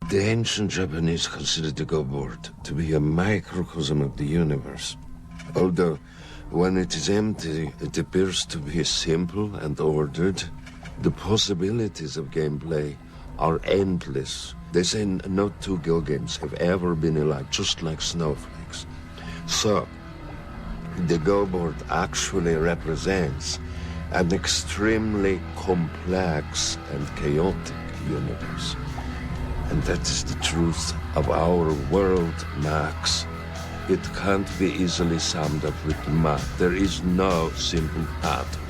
The ancient Japanese considered the Go board to be a microcosm of the universe. Although, when it is empty, it appears to be simple and ordered. The possibilities of gameplay are endless. They say no two Go games have ever been alike, just like snowflakes. So, the Go board actually represents an extremely complex and chaotic universe. And that is the truth of our world, Max. It can't be easily summed up with math. There is no simple pattern.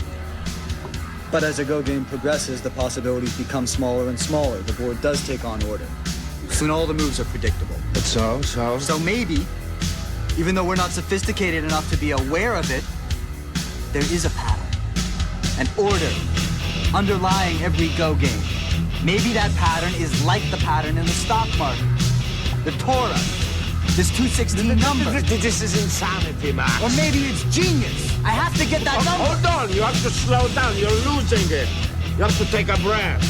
But as a Go game progresses, the possibilities become smaller and smaller. The board does take on order. Soon all the moves are predictable. But so? So maybe, even though we're not sophisticated enough to be aware of it, there is a pattern, an order, underlying every Go game. Maybe that pattern is like the pattern in the stock market, the Torah, this 216 number. This is insanity, Max. Or maybe it's genius. I have to get that number. Hold on, you have to slow down. You're losing it. You have to take a breath.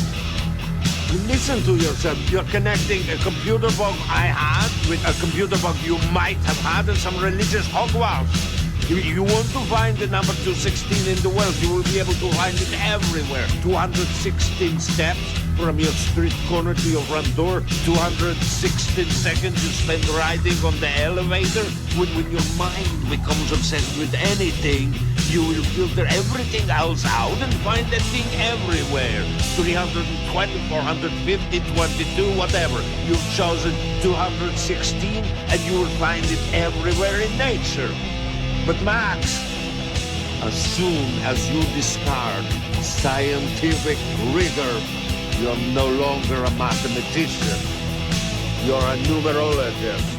You listen to yourself. You're connecting a computer bug I had with a computer bug you might have had in some religious hogwash. You want to find the number 216 in the world, you will be able to find it everywhere. 216 steps from your street corner to your front door. 216 seconds you spend riding on the elevator. When your mind becomes obsessed with anything, you will filter everything else out and find that thing everywhere. 320, 450, 22, whatever. You've chosen 216 and you will find it everywhere in nature. But Max, as soon as you discard scientific rigor, you're no longer a mathematician. You're a numerologist.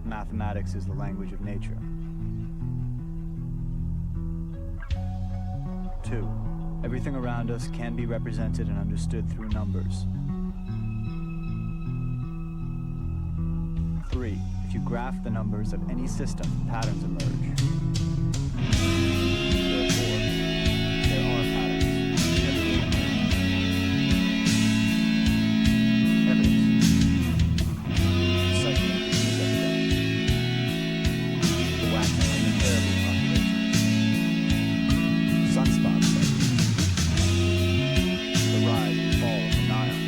Mathematics is the language of nature. 2. Everything around us can be represented and understood through numbers. 3. If you graph the numbers of any system, patterns emerge. Therefore, there are patterns everywhere. Evidence. Cycling is epidemic. The waxing and the terrible population. Sunspot cycles. The rise and fall of the Nile.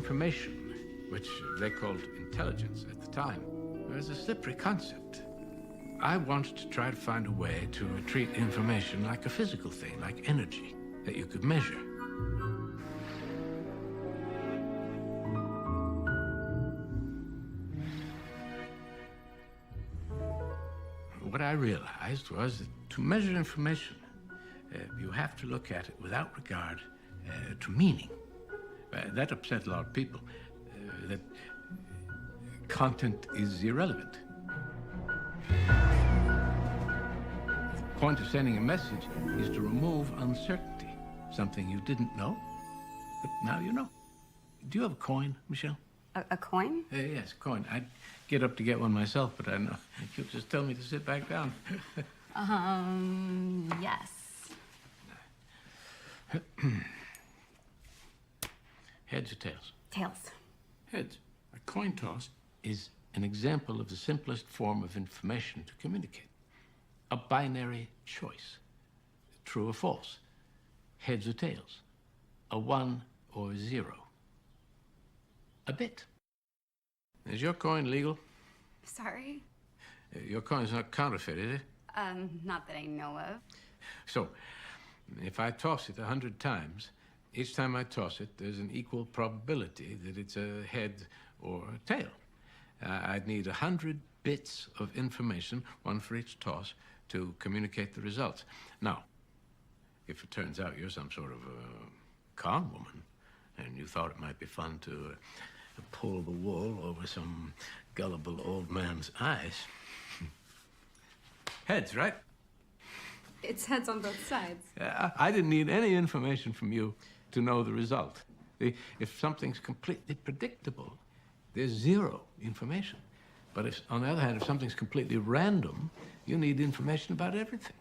information, which they called intelligence at the time, was a slippery concept. I wanted to try to find a way to treat information like a physical thing, like energy, that you could measure. What I realized was that to measure information, you have to look at it without regard to meaning. That upset a lot of people, that content is irrelevant. The point of sending a message is to remove uncertainty, something you didn't know, but now you know. Do you have a coin, Michelle? A coin? Yes, a coin. I'd get up to get one myself, but I know you'll just tell me to sit back down. Yes. Heads or tails? Tails. Heads. A coin toss is an example of the simplest form of information to communicate. A binary choice. True or false. Heads or tails. A 1 or 0. A bit. Is your coin legal? Sorry? Your coin's not counterfeit, is it? Not that I know of. So, if I toss it 100 times, each time I toss it, there's an equal probability that it's a head or a tail. I'd need 100 bits of information, one for each toss, to communicate the results. Now, if it turns out you're some sort of con woman, and you thought it might be fun to pull the wool over some gullible old man's eyes. Heads, right? It's heads on both sides. I didn't need any information from you to know the result. If something's completely predictable, there's zero information. But if, on the other hand, if something's completely random, you need information about everything.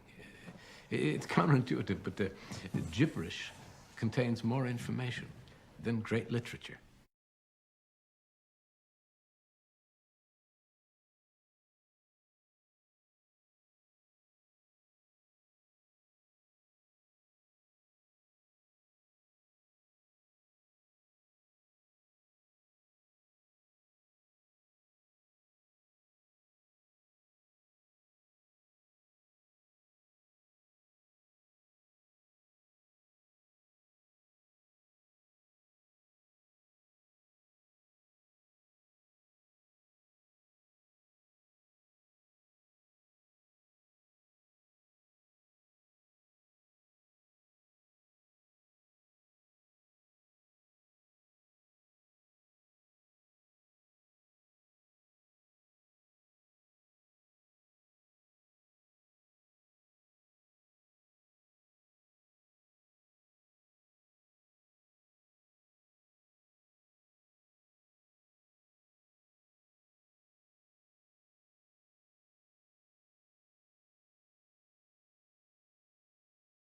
It's counterintuitive, but the gibberish contains more information than great literature.